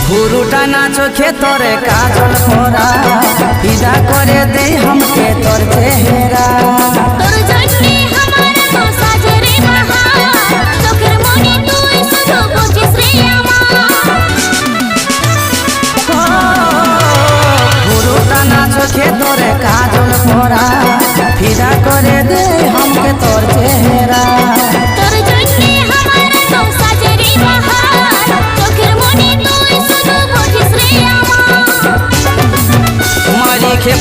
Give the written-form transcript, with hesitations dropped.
ঘুরুটা না চোখে তোরে কাজল করা ফিদা করে দে हमके তোর চেহারা তোর জন্যে আমার তো সাজে রে বাহার চোখের মনি তুই শুধু বুঝিস রে আমার ঘুরুটা না চোখে তোরে কাজল করা ফিদা করে দে हमके তোর চেহারা তোর জন্যে আমার তো সাজে রে বাহার চোখের মনি তুই শুধু বুঝিস রে আমার मारी के